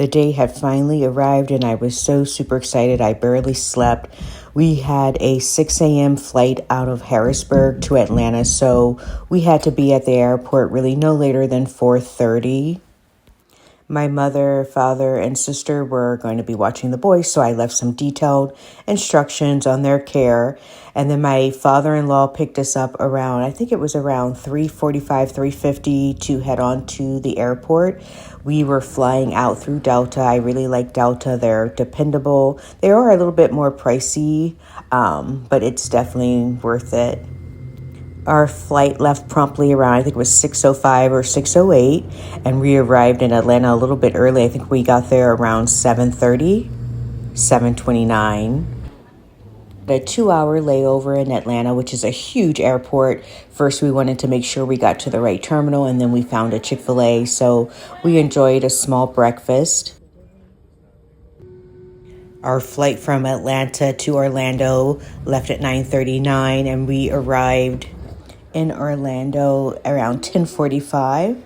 The day had finally arrived and I was so super excited. I barely slept. We had a 6 a.m. flight out of Harrisburg to Atlanta, so we had to be at the airport really no later than 4:30. My mother, father, and sister were going to be watching the boys, so I left some detailed instructions on their care. And then my father-in-law picked us up around, I think it was around 3:45, 3:50 to head on to the airport. We were flying out through Delta. I really like Delta. They're dependable. They are a little bit more pricey, but it's definitely worth it. Our flight left promptly around, I think it was 6:05 or 6:08, and we arrived in Atlanta a little bit early. I think we got there around 7:30, 7:29. A 2-hour layover in Atlanta, which is a huge airport. First, we wanted to make sure we got to the right terminal, and then we found a Chick-fil-A, so we enjoyed a small breakfast. Our flight from Atlanta to Orlando left at 9:39, and we arrived in Orlando around 10:45.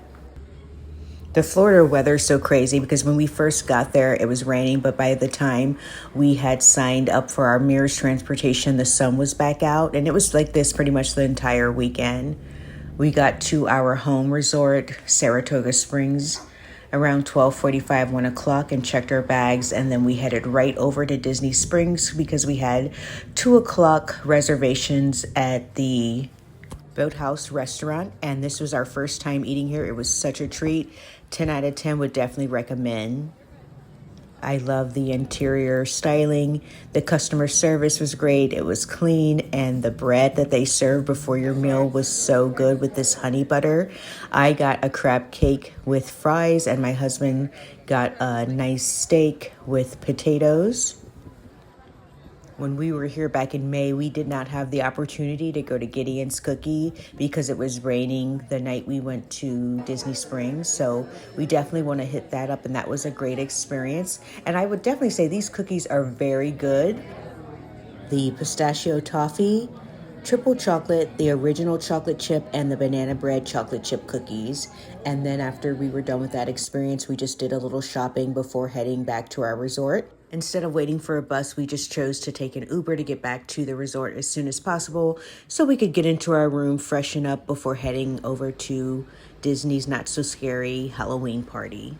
The Florida weather is so crazy because when we first got there, it was raining, but by the time we had signed up for our Mears transportation, the sun was back out, and it was like this pretty much the entire weekend. We got to our home resort, Saratoga Springs, around 12:45, 1 o'clock, and checked our bags, and then we headed right over to Disney Springs because we had 2 o'clock reservations at the Boathouse restaurant, and this was our first time eating here. It was such a treat. 10 out of 10 would definitely recommend. I love the interior styling. The customer service was great. It was clean, and the bread that they served before your meal was so good with this honey butter. I got a crab cake with fries, and my husband got a nice steak with potatoes. When we were here back in May, we did not have the opportunity to go to Gideon's Cookie because it was raining the night we went to Disney Springs. So we definitely want to hit that up, and that was a great experience. And I would definitely say these cookies are very good. The pistachio toffee, triple chocolate, the original chocolate chip, and the banana bread chocolate chip cookies. And then after we were done with that experience, we just did a little shopping before heading back to our resort. Instead of waiting for a bus, we just chose to take an Uber to get back to the resort as soon as possible so we could get into our room, freshen up before heading over to Disney's Not So Scary Halloween party.